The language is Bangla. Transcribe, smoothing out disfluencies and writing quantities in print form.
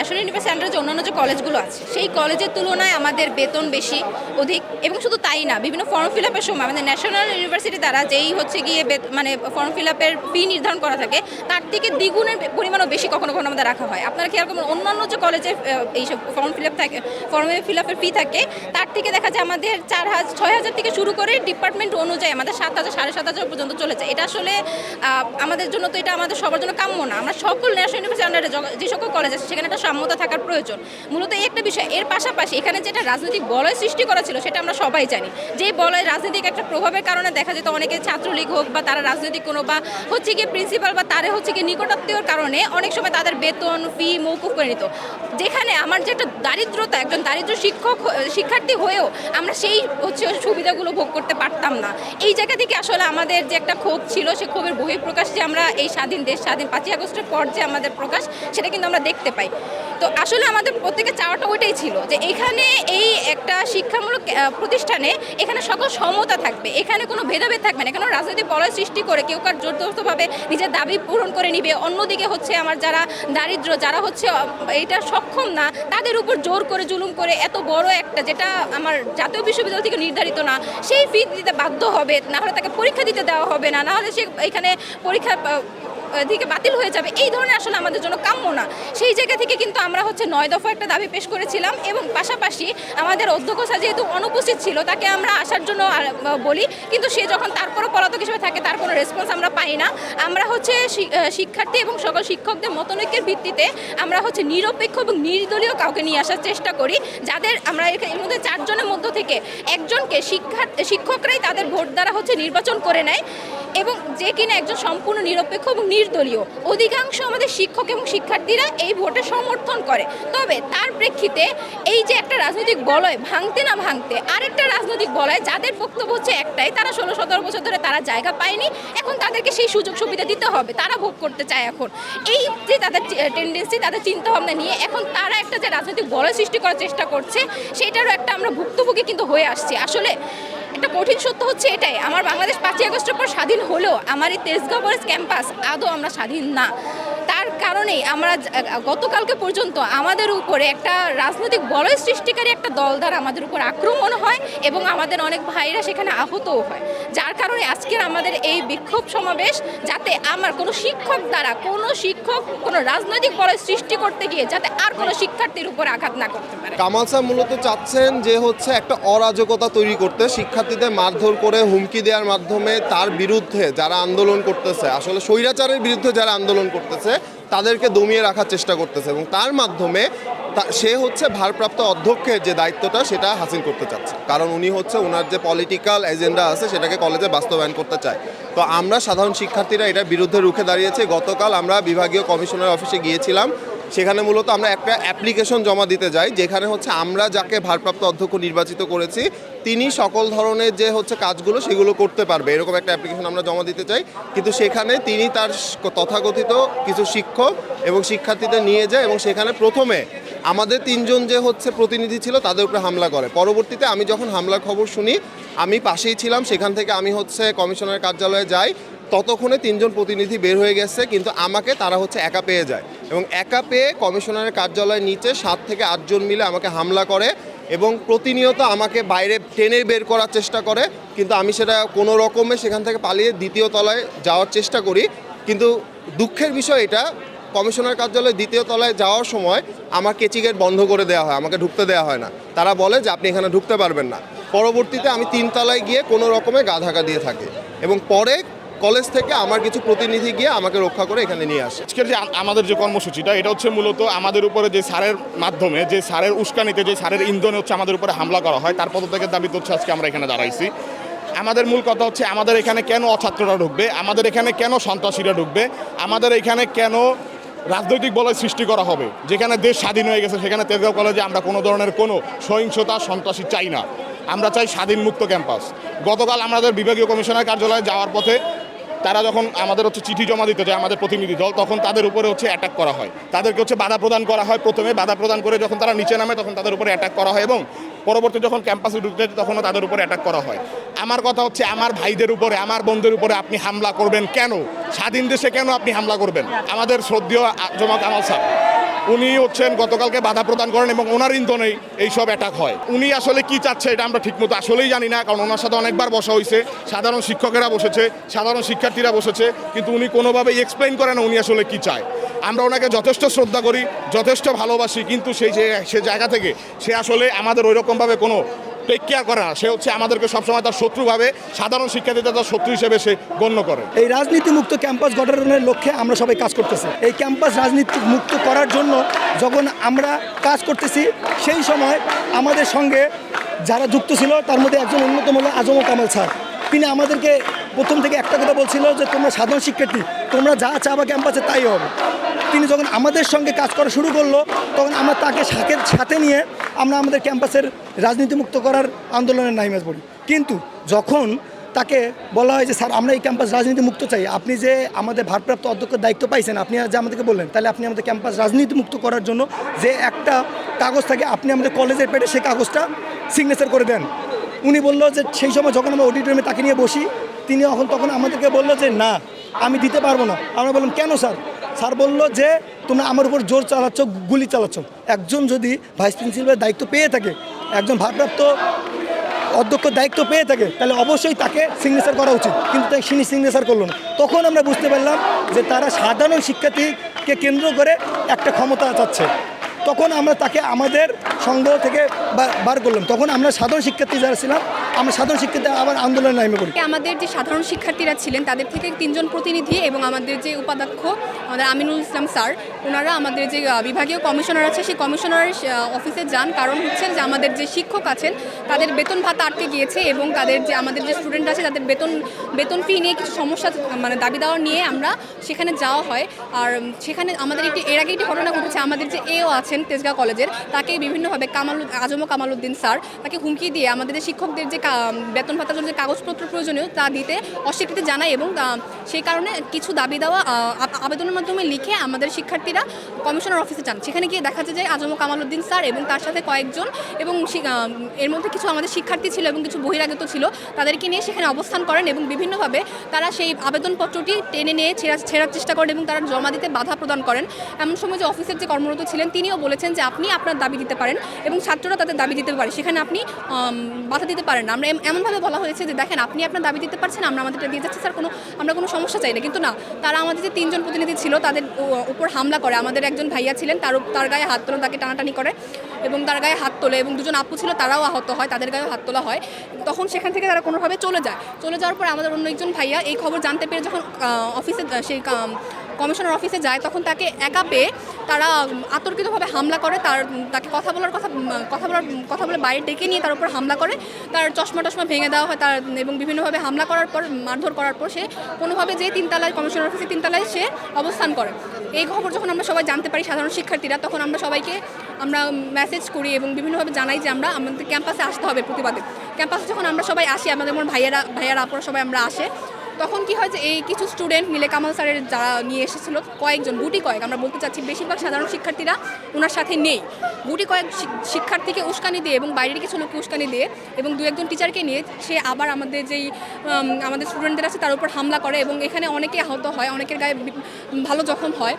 ন্যাশনাল ইউনিভার্সিটি আন্ডারে যে অন্যান্য যে কলেজগুলো আছে সেই কলেজের তুলনায় আমাদের বেতন বেশি অধিক, এবং শুধু তাই না, বিভিন্ন ফর্ম ফিল আপের সময় আমাদের ন্যাশনাল ইউনিভার্সিটি দ্বারা যেই হচ্ছে গিয়ে মানে ফর্ম ফিল আপের ফি নির্ধারণ করা থাকে তার থেকে দ্বিগুণের পরিমাণও বেশি কখনো কখনো আমাদের রাখা হয়। আপনারা খেয়াল করবেন অন্যান্য যে কলেজে এইসব ফর্ম ফিল আপ থাকে, ফর্মে ফিল আপের ফি থাকে, তার থেকে দেখা যায় আমাদের 4,000-6,000 থেকে শুরু করে ডিপার্টমেন্ট অনুযায়ী আমাদের 7,000-7,500 পর্যন্ত চলে যায়। এটা আসলে আমাদের জন্য তো এটা আমাদের সবার জন্য কাম্য না। আমরা সকল ন্যাশনাল ইউনিভার্সিটি আন্ডারে যে সকল কলেজ আছে সেখানে একটা সাম্যতা থাকার প্রয়োজন। মূলত এই একটা বিষয়। এর পাশাপাশি এখানে যেটা রাজনৈতিক বলয় সৃষ্টি করা ছিল সেটা আমরা সবাই জানি, যে বলয় রাজনৈতিক একটা প্রভাবের কারণে দেখা যেত অনেকে ছাত্রলীগ হোক বা তারা রাজনৈতিক কোনো বা হচ্ছে গিয়ে প্রিন্সিপাল বা তারা হচ্ছে গিয়ে নিকটাত্মীয়র কারণে অনেক সময় তাদের বেতন ফি মৌকুফ করে নিত। যেখানে আমার যে একটা দারিদ্রতা, একজন দারিদ্র শিক্ষার্থী হয়েও আমরা সেই হচ্ছে সুবিধাগুলো ভোগ করতে পারতাম না। এই জায়গা থেকে আসলে আমাদের যে একটা ক্ষোভ ছিল সে ক্ষোভের বহিঃপ্রকাশ যে আমরা এই স্বাধীন দেশ, স্বাধীন 5ই আগস্টের পর যে আমাদের প্রকাশ সেটা কিন্তু আমরা দেখতে পাই। তো আসলে আমাদের প্রত্যেকের চাওয়াটা ওইটাই ছিল যে এখানে এই একটা শিক্ষামূলক প্রতিষ্ঠানে এখানে সকল সমতা থাকবে, এখানে কোনো ভেদাভেদ থাকবে না, এখানে রাজনৈতিক বলয় সৃষ্টি করে কেউ কার জোরজবরদস্তভাবে নিজের দাবি পূরণ করে নিবে, অন্যদিকে হচ্ছে আমার যারা দারিদ্র, যারা হচ্ছে এটা সক্ষম না তাদের উপর জোর করে জুলুম করে এত বড় একটা, যেটা আমার জাতীয় বিশ্ববিদ্যালয় থেকে নির্ধারিত না, সেই ফি দিতে বাধ্য হবে, না হলে তাকে পরীক্ষা দিতে দেওয়া হবে না, না হলে সে এখানে পরীক্ষা দিকে বাতিল হয়ে যাবে, এই ধরনের আসলে আমাদের জন্য কাম্য না। সেই জায়গা থেকে কিন্তু আমরা হচ্ছে 9 দফা একটা দাবি পেশ করেছিলাম, এবং পাশাপাশি আমাদের অধ্যক্ষ স্যার যেহেতু অনুপস্থিত ছিল তাকে আমরা আসার জন্য বলি, কিন্তু সে যখন তারপরও পলাতক হিসেবে থাকে তার কোনো রেসপন্স আমরা পাই না। আমরা হচ্ছে শিক্ষার্থী এবং সকল শিক্ষকদের মতনৈক্যের ভিত্তিতে আমরা হচ্ছে নিরপেক্ষ এবং নির্দলীয় কাউকে নিয়ে আসার চেষ্টা করি, যাদের আমরা এর মধ্যে 4 জনের মধ্য থেকে একজনকে শিক্ষকরাই তাদের ভোট দ্বারা হচ্ছে নির্বাচন করে নেয়, এবং যে কিনা একজন সম্পূর্ণ নিরপেক্ষ এবং নির্দলীয়। অধিকাংশ আমাদের শিক্ষক এবং শিক্ষার্থীরা এই ভোটে সমর্থন করে। তবে তার প্রেক্ষিতে এই যে একটা রাজনৈতিক বলয় ভাঙতে না ভাঙতে আরেকটা রাজনৈতিক বলয়, যাদের বক্তব্য হচ্ছে একটাই, তারা 16-17 বছর ধরে তারা জায়গা পায়নি, এখন তাদেরকে সেই সুযোগ সুবিধা দিতে হবে, তারা ভোগ করতে চায়। এখন এই যে তাদের টেন্ডেন্সি, তাদের চিন্তাভাবনা নিয়ে এখন তারা একটা যে রাজনৈতিক বলয় সৃষ্টি করার চেষ্টা করছে, সেটারও একটা আমরা ভুক্তভোগী কিন্তু হয়ে আসছি। আসলে একটা কঠিন সত্য হচ্ছে এটাই, আমার বাংলাদেশ 5ই আগস্টের পর স্বাধীন হলেও আমার এই তেজগাঁও কলেজ ক্যাম্পাস আদৌ আমরা স্বাধীন না। তার কারণেই আমরা গতকালকে পর্যন্ত আমাদের উপরে একটা রাজনৈতিক বলয় সৃষ্টিকারী একটা দল দ্বারা আমাদের উপর আক্রমণ হয়, এবং আমাদের অনেক ভাইরা সেখানে আহতও হয়, যার কারণে আজকের আমাদের এই বিক্ষোভ সমাবেশ, যাতে আমার কোনো শিক্ষক দ্বারা কোনো রাজনৈতিক বলয় সৃষ্টি করতে গিয়ে যাতে আর কোনো শিক্ষার্থীর উপর আঘাত না করতে পারে। কামাল স্যার মূলত চাচ্ছেন যে হচ্ছে একটা অরাজকতা তৈরি করতে, শিক্ষার্থীদের মারধর করে হুমকি দেওয়ার মাধ্যমে তার বিরুদ্ধে যারা আন্দোলন করতেছে, আসলে স্বৈরাচারের বিরুদ্ধে যারা আন্দোলন করতেছে তাদেরকে দমিয়ে রাখার চেষ্টা করতেছে, এবং তার মাধ্যমে সে হচ্ছে ভারপ্রাপ্ত অধ্যক্ষের যে দায়িত্বটা সেটা হাসিল করতে চাচ্ছে, কারণ উনি হচ্ছে ওনার যে পলিটিক্যাল এজেন্ডা আছে সেটাকে কলেজে বাস্তবায়ন করতে চায়। তো আমরা সাধারণ শিক্ষার্থীরা এটার বিরুদ্ধে রুখে দাঁড়িয়েছি। গতকাল আমরা বিভাগীয় কমিশনার অফিসে গিয়েছিলাম, সেখানে মূলত আমরা একটা অ্যাপ্লিকেশন জমা দিতে যাই, যেখানে হচ্ছে আমরা যাকে ভারপ্রাপ্ত অধ্যক্ষ নির্বাচিত করেছি তিনি সকল ধরনের যে হচ্ছে কাজগুলো সেগুলো করতে পারবে, এরকম একটা অ্যাপ্লিকেশন আমরা জমা দিতে চাই। কিন্তু সেখানে তিনি তার তথাকথিত কিছু শিক্ষক এবং শিক্ষার্থীদের নিয়ে যায়, এবং সেখানে প্রথমে আমাদের 3 জন যে হচ্ছে প্রতিনিধি ছিল তাদের উপরে হামলা করে। পরবর্তীতে আমি যখন হামলার খবর শুনি, আমি পাশেই ছিলাম, সেখান থেকে আমি হচ্ছে কমিশনারের কার্যালয়ে যাই, ততক্ষণে 3 জন প্রতিনিধি বের হয়ে গেছে, কিন্তু আমাকে তারা হচ্ছে একা পেয়ে যায়, এবং একা পেয়ে কমিশনারের কার্যালয়ের নিচে 7 থেকে 8 জন মিলে আমাকে হামলা করে, এবং প্রতিনিয়ত আমাকে বাইরে টেনে বের করার চেষ্টা করে। কিন্তু আমি সেটা কোনো রকমে সেখান থেকে পালিয়ে 2য় তলায় যাওয়ার চেষ্টা করি। কিন্তু দুঃখের বিষয় এটা, কমিশনার কার্যালয়ে 2য় তলায় যাওয়ার সময় আমার কেচি গেট বন্ধ করে দেওয়া হয়, আমাকে ঢুকতে দেওয়া হয় না। তারা বলে যে আপনি এখানে ঢুকতে পারবেন না। পরবর্তীতে আমি 3 তলায় গিয়ে কোনো রকমে গা ধাক্কা দিয়ে থাকি, এবং পরে কলেজ থেকে আমার কিছু প্রতিনিধি গিয়ে আমাকে রক্ষা করে এখানে নিয়ে আসে। আজকের যে আমাদের যে কর্মসূচিটা, এটা হচ্ছে মূলত আমাদের উপরে যে স্যারের মাধ্যমে, যে স্যারের উস্কানিতে, যে স্যারের ইন্ধনে হচ্ছে আমাদের উপরে হামলা করা হয়, তার পদত্যাগের দাবিতে হচ্ছে আজকে আমরা এখানে দাঁড়াইছি। আমাদের মূল কথা হচ্ছে আমাদের এখানে কেন অছাত্ররা ঢুকবে, আমাদের এখানে কেন সন্ত্রাসীরা ঢুকবে, আমাদের এখানে কেন রাজনৈতিক বলয় সৃষ্টি করা হবে। যেখানে দেশ স্বাধীন হয়ে গেছে সেখানে তেজগাঁও কলেজে আমরা কোনো ধরনের কোনো সহিংসতা সন্ত্রাসী চাই না, আমরা চাই স্বাধীন মুক্ত ক্যাম্পাস। গতকাল আমাদের বিভাগীয় কমিশনার কার্যালয়ে যাওয়ার পথে তারা যখন আমাদের হচ্ছে চিঠি জমা দিতে যায় আমাদের প্রতিনিধি দল, তখন তাদের উপরে হচ্ছে অ্যাটাক করা হয়, তাদেরকে হচ্ছে বাধা প্রদান করা হয়। প্রথমে বাধা প্রদান করে যখন তারা নিচে নামে তখন তাদের উপরে অ্যাটাক করা হয়, এবং পরবর্তী যখন ক্যাম্পাসে ঢুকতে তখনও তাদের উপরে অ্যাটাক করা হয়। আমার কথা হচ্ছে আমার ভাইদের উপরে, আমার বোনদের উপরে আপনি হামলা করবেন কেন? স্বাধীন দেশে কেন আপনি হামলা করবেন? আমাদের শ্রদ্ধেয় জনাব কামাল স্যার উনি হচ্ছেন গতকালকে বাধা প্রদান করেন এবং ওনার ইন্ধনেই এইসব অ্যাটাক হয়। উনি আসলে কি চাচ্ছে এটা আমরা ঠিকমতো আসলেই জানি না, কারণ ওনার সাথে অনেকবার বসা হয়েছে, সাধারণ শিক্ষকেরা বসেছে, সাধারণ শিক্ষার্থীরা বসেছে, কিন্তু উনি কোনোভাবেই এক্সপ্লেইন করে না উনি আসলে কি চায়। আমরা ওনাকে যথেষ্ট শ্রদ্ধা করি, যথেষ্ট ভালোবাসি, কিন্তু সে জায়গা থেকে সে আসলে আমাদের ওইরকমভাবে কোনো টেক কেয়ার করে না। সে হচ্ছে আমাদেরকে সবসময় তার শত্রুভাবে, সাধারণ শিক্ষার্থীদের তার শত্রু হিসেবে সে গণ্য করে। এই রাজনীতি মুক্ত ক্যাম্পাস গঠনের লক্ষ্যে আমরা সবাই কাজ করতেছি। এই ক্যাম্পাস রাজনীতি মুক্ত করার জন্য যখন আমরা কাজ করতেছি, সেই সময় আমাদের সঙ্গে যারা যুক্ত ছিল তার মধ্যে একজন অন্যতম হলো আজম কামাল স্যার। তিনি আমাদেরকে প্রথম থেকে একটা কথা বলছিল যে তোমরা সাধারণ শিক্ষার্থী, তোমরা যা চাবা ক্যাম্পাসে তাই হবে। তিনি যখন আমাদের সঙ্গে কাজ করা শুরু করলো, তখন আমরা তাকে সাথে নিয়ে আমরা আমাদের ক্যাম্পাসের রাজনীতিমুক্ত করার আন্দোলনের নামে পড়ি। কিন্তু যখন তাকে বলা হয় যে স্যার আমরা এই ক্যাম্পাস রাজনীতি মুক্ত চাই, আপনি যে আমাদের ভারপ্রাপ্ত অধ্যক্ষের দায়িত্ব পাইছেন, আপনি যে আমাদেরকে বললেন তাহলে আপনি আমাদের ক্যাম্পাস রাজনীতি মুক্ত করার জন্য যে একটা কাগজ থাকে আপনি আমাদের কলেজের পেটে সেই কাগজটা সিগনেচার করে দেন। উনি বললো যে সেই সময় যখন আমরা অডিটোরিয়ামে তাকে নিয়ে বসি, তিনি তখন আমাদেরকে বললো যে না আমি দিতে পারবো না। আমরা বললাম কেন স্যার? স্যার বললো যে তোমরা আমার উপর জোর চালাচ্ছ, গুলি চালাচ্ছ। একজন যদি ভাইস প্রিন্সিপালের দায়িত্ব পেয়ে থাকে, একজন ভারপ্রাপ্ত অধ্যক্ষ দায়িত্ব পেয়ে থাকে, তাহলে অবশ্যই তাকে সিগনেচার করা উচিত, কিন্তু তাই তিনি সিগনেচার করলো না। তখন আমরা বুঝতে পারলাম যে তারা সাধারণ শিক্ষার্থীকে কেন্দ্র করে একটা ক্ষমতা চাচ্ছে। তখন আমরা তাকে আমাদের সংঘ থেকে বার করলাম। তখন আমরা সাধারণ শিক্ষার্থী যারা ছিলাম, আমরা সাধারণ শিক্ষার্থী আবার আন্দোলনে নামে পড়ি। আমাদের যে সাধারণ শিক্ষার্থীরা ছিলেন তাদের থেকে 3 জন প্রতিনিধি এবং আমাদের যে উপাধ্যক্ষ আমাদের আমিনুল ইসলাম স্যার, ওনারা আমাদের যে বিভাগীয় কমিশনার আছে সেই কমিশনারের অফিসে যান। কারণ হচ্ছে যে আমাদের যে শিক্ষক আছেন তাদের বেতন ভাতা আটকে গিয়েছে এবং তাদের যে আমাদের যে স্টুডেন্ট আছে তাদের বেতন ফি নিয়ে কিছু সমস্যা মানে দাবি দেওয়া নিয়ে আমরা সেখানে যাওয়া হয়। আর সেখানে আমাদের এর আগে একটি ঘটনা ঘটেছে, আমাদের যে এও আছেন তেজগাঁও কলেজের, তাকে বিভিন্নভাবে আজম কামালউদ্দিন স্যার তাকে হুমকি দিয়ে আমাদের যে শিক্ষকদের যে বেতন ভাতার জন্য যে কাগজপত্র প্রয়োজনীয় তা দিতে অস্বীকৃতি জানায় এবং সেই কারণে কিছু দাবি দেওয়া আবেদনের মাধ্যমে লিখে আমাদের শিক্ষার্থীরা কমিশনার অফিসে যান। সেখানে গিয়ে দেখা যায় যে আজম কামালউদ্দিন স্যার এবং তার সাথে কয়েকজন এবং এর মধ্যে কিছু আমাদের শিক্ষার্থী ছিল এবং কিছু বহিরাগত ছিল, তাদেরকে নিয়ে সেখানে অবস্থান করেন এবং বিভিন্নভাবে তারা সেই আবেদনপত্রটি টেনে নিয়ে ছেঁড়ার চেষ্টা করেন এবং তারা জমা দিতে বাধা প্রদান করেন। এমন সময় যে অফিসের যে কর্মরত ছিলেন তিনিও বলেছেন যে আপনি আপনার দাবি দিতে পারেন এবং ছাত্ররা তাদের দাবি দিতে পারে, সেখানে আপনি বাধা দিতে পারেন না। আমরা এমনভাবে বলা হয়েছে যে দেখেন আপনি আপনার দাবি দিতে পারছেন, আমরা আমাদেরটা দিয়ে যাচ্ছি স্যার, আমরা কোনো সমস্যা চাই না। কিন্তু না, তারা আমাদের যে 3 জন প্রতিনিধি ছিল তাদের উপর হামলা করে। আমাদের একজন ভাইয়া ছিলেন, তার গায়ে হাত তোলে, তাকে টানাটানি করে এবং তার গায়ে হাত তোলে এবং 2 জন আপু ছিল তারাও আহত হয়, তাদের গায়েও হাত তোলা হয়। তখন সেখান থেকে তারা কোনোভাবে চলে যাওয়ার পর আমাদের অন্য একজন ভাইয়া এই খবর জানতে পেরে যখন অফিসে সেই কমিশনার অফিসে যায় তখন তাকে একা পেয়ে তারা আতর্কিতভাবে হামলা করে, তাকে কথা বলে বাইরে ডেকে নিয়ে তার উপর হামলা করে, তার চশমা ভেঙে দেওয়া হয় তার এবং বিভিন্নভাবে হামলা করার পর মারধর করার পর সে কোনোভাবে যে 3 তলায় কমিশনার অফিসে 3 তলায় সে অবস্থান করে। এই খবর যখন আমরা সবাই জানতে পারি সাধারণ শিক্ষার্থীরা, তখন আমরা সবাইকে মেসেজ করি এবং বিভিন্নভাবে জানাই যে আমাদের ক্যাম্পাসে আসতে হবে প্রতিবাদে। ক্যাম্পাসে যখন আমরা সবাই আসি, আমাদের ভাইয়ারা আপুরা সবাই আমরা আসে, তখন কি হয় যে এই কিছু স্টুডেন্ট মিলে কামাল স্যারের যারা নিয়ে এসেছিল কয়েকজন, গুটি কয়েক, আমরা বলতে চাচ্ছি বেশিরভাগ সাধারণ শিক্ষার্থীরা ওনার সাথে নেই, গুটি কয়েক শিক্ষার্থীকে উস্কানি দিয়ে এবং বাইরের কিছু লোককে উস্কানি দিয়ে এবং 2-1 জন টিচারকে নিয়ে সে আবার আমাদের আমাদের স্টুডেন্টদের আছে তার উপর হামলা করে এবং এখানে অনেকে আহত হয়, অনেকের গায়ে ভালো জখম হয়।